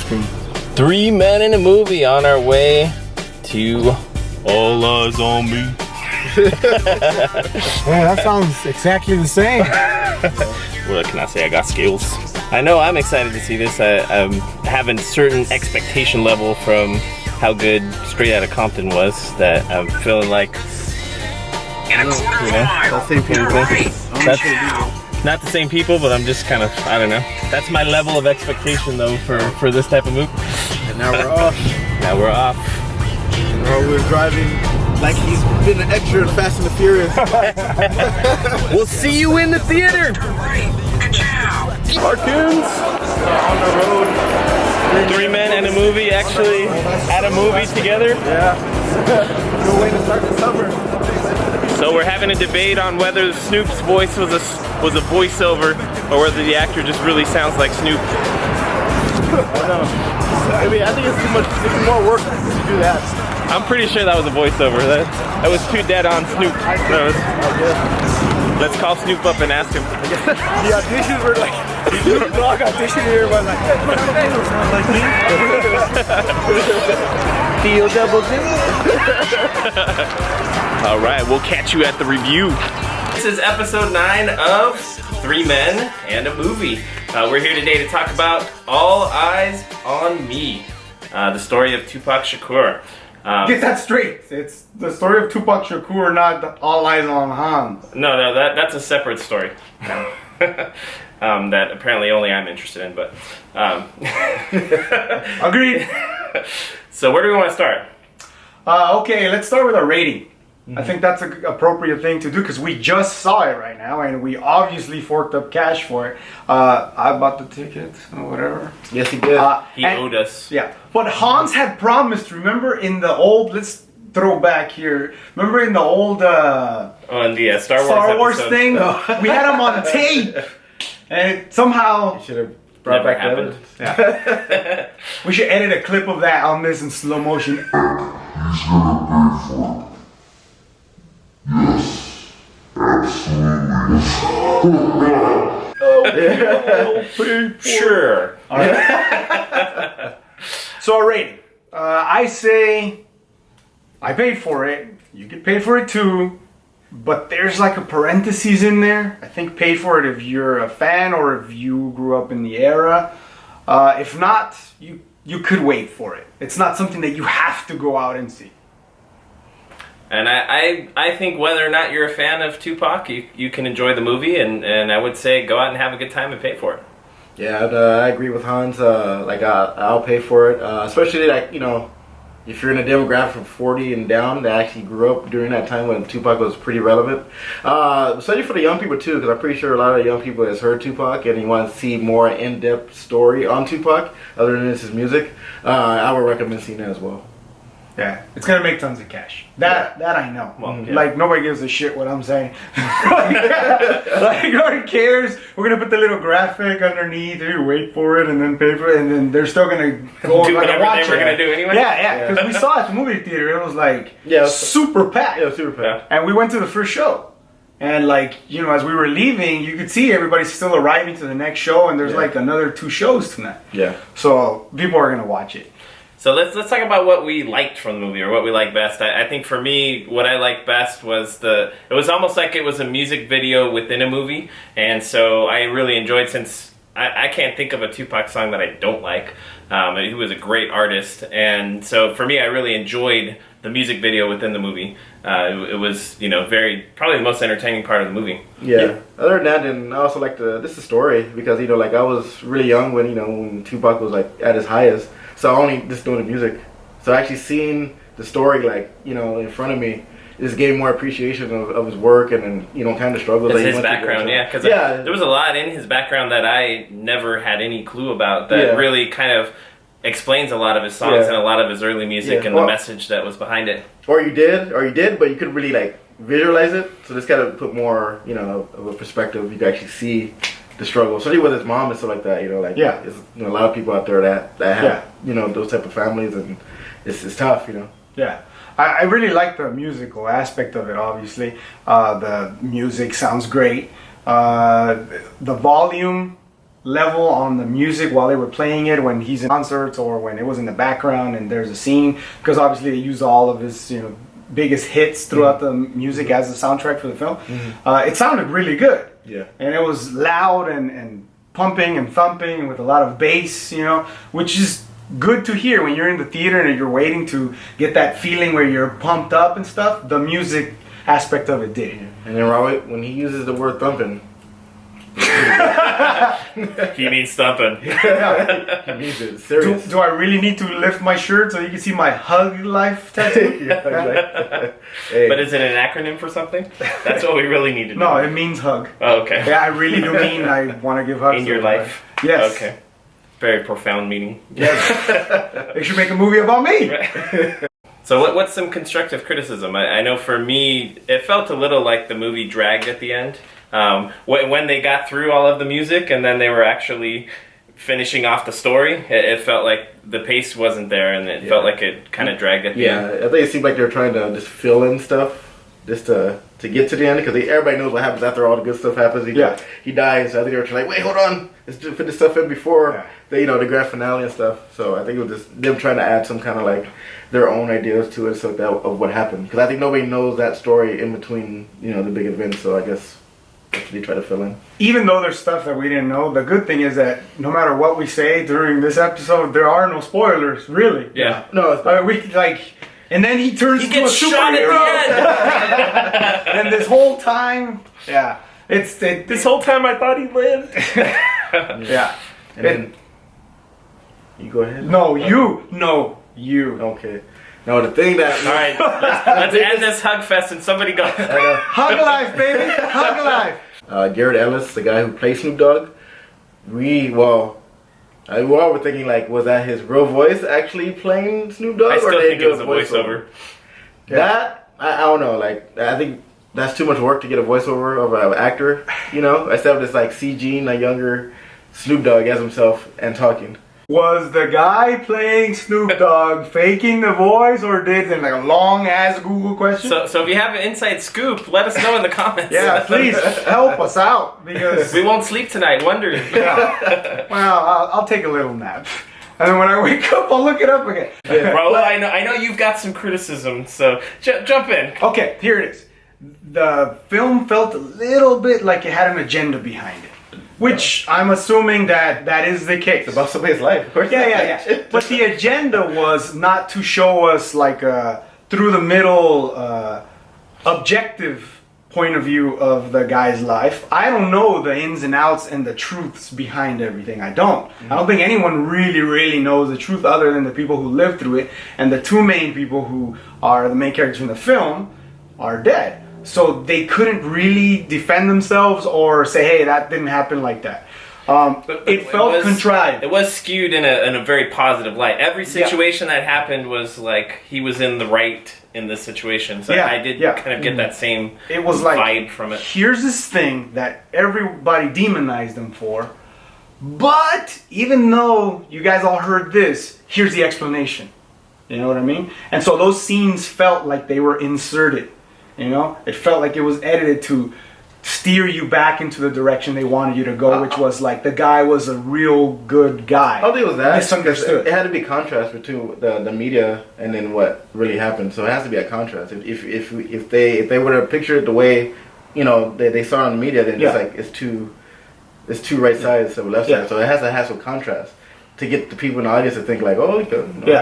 screen. 3 men in a movie on our way to All Eyez on Me. Yeah, that sounds exactly the same. What can I say? I got skills. I know I'm excited to see this. I'm having certain expectation level from how good Straight Outta Compton was that I'm feeling like, That's same people. That's not the same people, but I'm just kind of, I don't know. That's my level of expectation though for this type of movie. And now we're off. Now we're off. And we're driving like he's been an extra in Fast and the Furious. We'll see you in the theater. Harkins On the road. 3 men in a movie, actually at a movie together. Yeah. Good way to start the summer. So we're having a debate on whether Snoop's voice was a voiceover or whether the actor just really sounds like Snoop. I know. I mean, I think it's too much. It's more work to do that. I'm pretty sure that was a voiceover. That was too dead on Snoop. Let's call Snoop up and ask him. The auditions were like, Snoop Dogg auditioning here, but like, sounds like me. Feel double D. All right, we'll catch you at the review. This is episode 9 of 3 Men and a Movie. We're here today to talk about All Eyez on Me, the story of Tupac Shakur. Get that straight. It's the story of Tupac Shakur, not All Eyez on Hans. No, that's a separate story. That apparently only I'm interested in, but... Agreed. So where do we want to start? Okay, let's start with our rating. I think that's an appropriate thing to do because we just saw it right now and we obviously forked up cash for it. I bought the tickets or whatever. Yes, he did. He owed us. Yeah, but Hans had promised, remember in the old, let's throw back here, remember in the old On the Star Wars episode. thing, we had him on tape and it somehow... Should have brought Never back happened. the Yeah. We should edit a clip of that on this in slow motion. He's gonna pay for it. Yes, absolutely. Sure. All right. So a rating. I say I paid for it. You could pay for it too. But there's like a parentheses in there. I think pay for it if you're a fan or if you grew up in the era. If not, you could wait for it. It's not something that you have to go out and see. And I think whether or not you're a fan of Tupac, you can enjoy the movie, and I would say go out and have a good time and pay for it. Yeah, I agree with Hans. I'll pay for it, especially like if you're in a demographic of 40 and down that actually grew up during that time when Tupac was pretty relevant. Especially for the young people too, because I'm pretty sure a lot of the young people has heard Tupac and you want to see more in-depth story on Tupac other than his music. I would recommend seeing that as well. Yeah, it's gonna make tons of cash. That I know. Well, yeah. Like nobody gives a shit what I'm saying. Like nobody cares. We're gonna put the little graphic underneath. You wait for it and then pay for it, and then they're still gonna go Do like, whatever watch they were it. gonna do anyway. Yeah, because we saw it at the movie theater. It was like super packed. Yeah, super packed. And we went to the first show. And like, as we were leaving, you could see everybody's still arriving to the next show, and there's like another 2 shows tonight. Yeah. So people are gonna watch it. So let's talk about what we liked from the movie, or what we liked best. I think for me, what I liked best was it was almost like it was a music video within a movie, and so I really enjoyed, since I can't think of a Tupac song that I don't like. He was a great artist, and so for me, I really enjoyed the music video within the movie. It was, probably the most entertaining part of the movie. Yeah. Other than that, and I also like the story because I was really young when Tupac was like at his highest. So I only just doing the music. So actually seeing the story in front of me just gave more appreciation of his work and kind of struggles that he his went background, through. yeah, because there was a lot in his background that I never had any clue about that really kind of explains a lot of his songs and a lot of his early music and the message that was behind it. Or you did, but you couldn't really like visualize it. So this kind of put more, of a perspective. You could actually see the struggle, especially with his mom and stuff like that. There's a lot of people out there that have those type of families, and it's tough. Yeah. I really like the musical aspect of it, obviously. The music sounds great. The volume level on the music while they were playing it when he's in concerts or when it was in the background and there's a scene, because obviously they use all of his biggest hits throughout the music as the soundtrack for the film. It sounded really good. Yeah. And it was loud and pumping and thumping with a lot of bass, which is good to hear when you're in the theater and you're waiting to get that feeling where you're pumped up and stuff. The music aspect of it did. And then Robert, when he uses the word thumping, He means thumping. he means it serious. Do I really need to lift my shirt so you can see my hug life tattoo? Yeah, exactly. Hey. But is it an acronym for something? That's what we really need to know. No, it means hug. Oh, okay. Yeah, I really do mean I want to give hugs. In to your everybody. life? Yes. Okay. Very profound meaning. Yes. They should make a movie about me. So what's some constructive criticism? I know for me, it felt a little like the movie dragged at the end. When they got through all of the music and then they were actually finishing off the story, it felt like the pace wasn't there, and it felt like it kind of dragged at the end. Yeah, I think it seemed like they were trying to just fill in stuff just to get to the end, because everybody knows what happens after all the good stuff happens. He dies. So I think they were like, wait, hold on, let's just put this stuff in before the grand finale and stuff. So I think it was just them trying to add some kind of like their own ideas to it, so that of what happened. Because I think nobody knows that story in between the big events. So I guess that's what they try to fill in. Even though there's stuff that we didn't know, the good thing is that no matter what we say during this episode, there are no spoilers, really. Yeah. No, it's We and then he turns He into gets a shot superhero. at the end! And this whole time, This whole time I thought he lived! yeah. And then you go ahead. No, you. Okay. No, the thing that Alright, let's end this hug fest and somebody go. Hug life, baby. Hug life. Garrett Ellis, the guy who plays Snoop Dogg, we all were thinking like, was that his real voice actually playing Snoop Dogg? I still they think do it was a voiceover. That I don't know. Like, I think that's too much work to get a voiceover of an actor. Instead of just like CGing a younger Snoop Dogg as himself and talking. Was the guy playing Snoop Dogg faking the voice, or did it like a long ass Google question? So if you have an inside scoop, let us know in the comments. Yeah, please help us out, because We won't sleep tonight, wondering. well, I'll take a little nap, and then when I wake up, I'll look it up again. Bro, I know you've got some criticism, so jump in. Okay, here it is. The film felt a little bit like it had an agenda behind it, which I'm assuming that is the case. It's about somebody's life, of course. Yeah. But the agenda was not to show us like a through the middle objective point of view of the guy's life. I don't know the ins and outs and the truths behind everything. I don't think anyone really knows the truth other than the people who lived through it, and the two main people who are the main characters in the film are dead. So they couldn't really defend themselves or say, hey, that didn't happen like that. It felt contrived. It was skewed in a very positive light. Every situation that happened was like he was in the right in this situation. So I did kind of get that same it was like, vibe from it. Here's this thing that everybody demonized them for, but even though you guys all heard this, here's the explanation. You know what I mean? And so those scenes felt like they were inserted. It felt like it was edited to steer you back into the direction they wanted you to go, which was like the guy was a real good guy. I don't think it was that. Misunderstood. It had to be contrast between the media and then what really happened. So it has to be a contrast. If they would have pictured it the way they saw it on the media, then it's like it's two right sides of left side. So it has to have some contrast to get the people in the audience to think like, oh,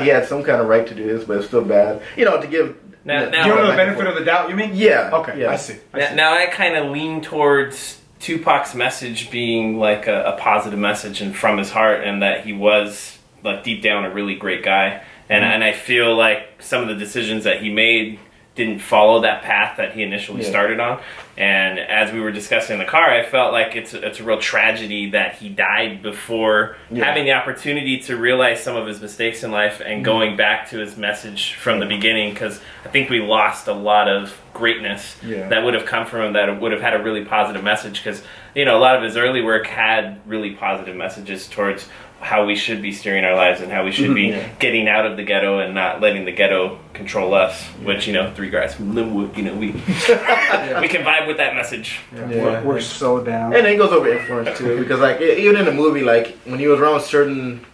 he had some kind of right to do this, but it's still bad. To give. Now, Give him the benefit of the doubt, you mean? Yeah. Okay, yeah. I see. Now I kind of lean towards Tupac's message being like a positive message and from his heart, and that he was like deep down a really great guy. And I feel like some of the decisions that he made didn't follow that path that he initially started on. And as we were discussing in the car, I felt like it's a real tragedy that he died before having the opportunity to realize some of his mistakes in life and going back to his message from the beginning, because I think we lost a lot of greatness that would have come from him, that would have had a really positive message, because a lot of his early work had really positive messages towards how we should be steering our lives and how we should be getting out of the ghetto and not letting the ghetto control us. Which, you know, 3 guys from Linwood, you know, we we can vibe with that message. We're so down. And it goes over influence too, because like even in the movie, like when he was around certain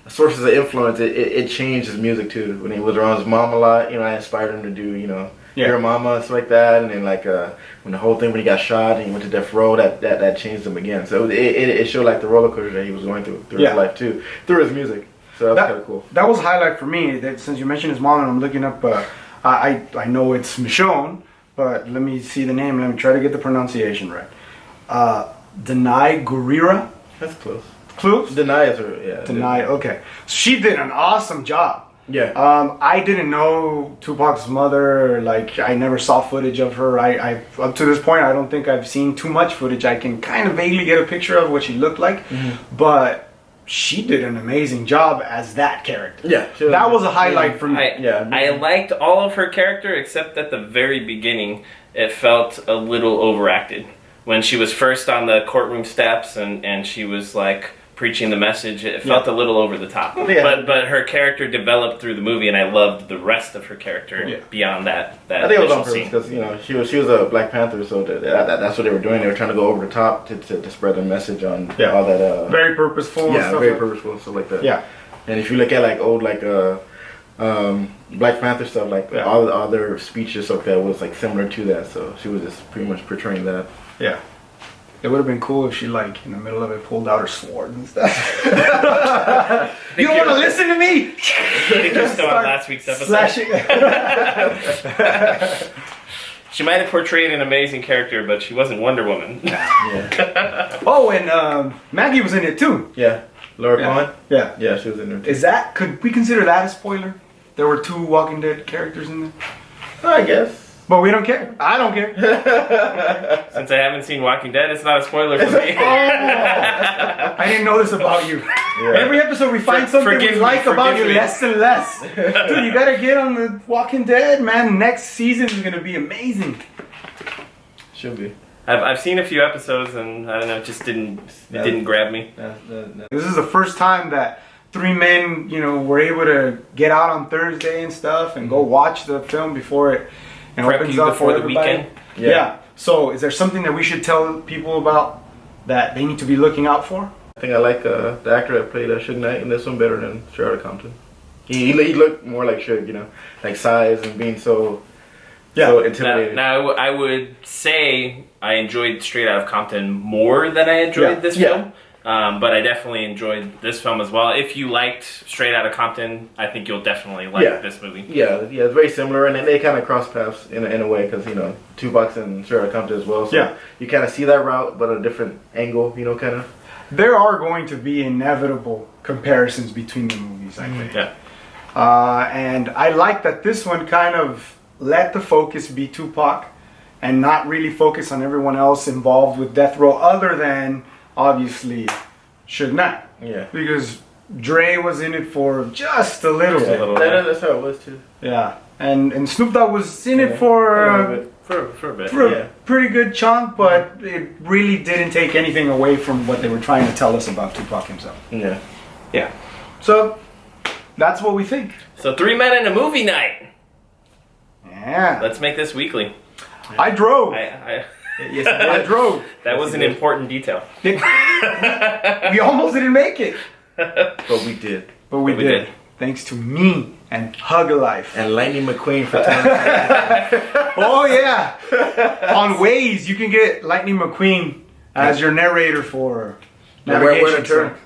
sources of influence, it changed his music too. When he was around his mom a lot, you know, I inspired him to do, you know, Your Mama and stuff like that. And then like when the whole thing when he got shot and he went to death row, that changed him again. So it showed like the roller coaster that he was going through his life too, through his music. So that's kind of cool. That was a highlight for me. That since you mentioned his mom, and I'm looking up, I know it's Michonne, but let me see the name. Let me try to get the pronunciation right. Denai Gurira. That's close. Close? Denai is her, yeah. Denai, okay. She did an awesome job. Yeah. I didn't know Tupac's mother. Like, I never saw footage of her. I up to this point, I don't think I've seen too much footage. I can kind of vaguely get a picture of what she looked like, but she did an amazing job as that character. Yeah. That was a highlight for me. I liked all of her character except at the very beginning. It felt a little overacted. When she was first on the courtroom steps and she was like preaching the message, it felt a little over the top. But her character developed through the movie, and I loved the rest of her character beyond that. I think it was on purpose because, you know, she was a Black Panther, so that's what they were doing. They were trying to go over the top to spread the message on all that. Very purposeful. Yeah, very purposeful stuff like that. Yeah. And if you look at like old Black Panther stuff, like all the other speeches like that was like similar to that. So she was just pretty much portraying that. Yeah. It would have been cool if she, like, in the middle of it, pulled out her sword and stuff. You don't want to listen to me? I think you're still on last week's episode. Slashing. She might have portrayed an amazing character, but she wasn't Wonder Woman. Oh, and Maggie was in it too. Yeah. Laura Cohen? Yeah. Yeah, she was in there too. Could we consider that a spoiler? There were 2 Walking Dead characters in there? I guess. But we don't care. I don't care. Since I haven't seen Walking Dead, it's not a spoiler for me. I didn't know this about you. Yeah. Every episode we find something we like about you less and less. Dude, you gotta get on the Walking Dead, man. Next season is gonna be amazing. Should be. I've seen a few episodes and I don't know, it just didn't grab me. This is the first time that 3 men, you know, were able to get out on Thursday and stuff and go watch the film before it opens up before for the everybody. weekend. Yeah. So, is there something that we should tell people about that they need to be looking out for? I think I like the actor that played Suge Knight in this one better than Cerritos Compton. He looked more like Suge, you know, like size and being so intimidating. Now, I would say I enjoyed Straight Outta Compton more than I enjoyed this film. But I definitely enjoyed this film as well. If you liked Straight Outta Compton, I think you'll definitely like this movie. Yeah, it's very similar, and they kind of cross paths in a way because, you know, Tupac and Straight Outta Compton as well. So you kind of see that route, but a different angle, you know, kind of. There are going to be inevitable comparisons between the movies, I think. Yeah. And I like that this one kind of let the focus be Tupac and not really focus on everyone else involved with Death Row other than, obviously, Suge Knight. Yeah. Because Dre was in it for just a little bit. That's how it was, too. Yeah. And Snoop Dogg was in it for a bit. For a pretty good chunk, but it really didn't take anything away from what they were trying to tell us about Tupac himself. Yeah. Yeah. So, that's what we think. So 3 men and a movie night. Yeah. Let's make this weekly. I drove. Yes, I drove. That was an important detail. We almost didn't make it. But we did. But we did. Thanks to me and Hug a Life. And Lightning McQueen for time. Oh, yeah. On Eyez, you can get Lightning McQueen as your narrator for navigation. Where to turn.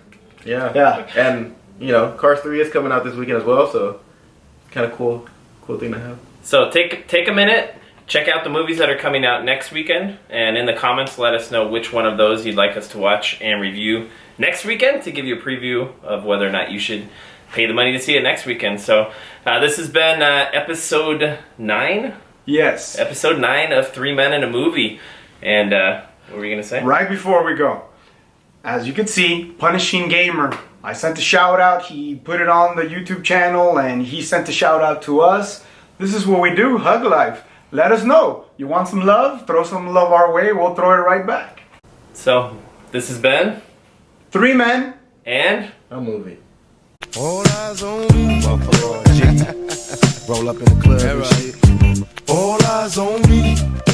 Yeah. And, you know, Cars 3 is coming out this weekend as well, so kind of cool thing to have. So take a minute. Check out the movies that are coming out next weekend, and in the comments let us know which one of those you'd like us to watch and review next weekend to give you a preview of whether or not you should pay the money to see it next weekend. So this has been episode 9? Yes. Episode 9 of 3 Men and a Movie. And what were you going to say? Right before we go, as you can see, Punishing Gamer, I sent a shout out. He put it on the YouTube channel, and he sent a shout out to us. This is what we do, Hug Life. Let us know. You want some love? Throw some love our way. We'll throw it right back. So, this has been 3 Men and A movie. All eyes on me. Buffalo G. Roll up in the club and shit. All eyes on me.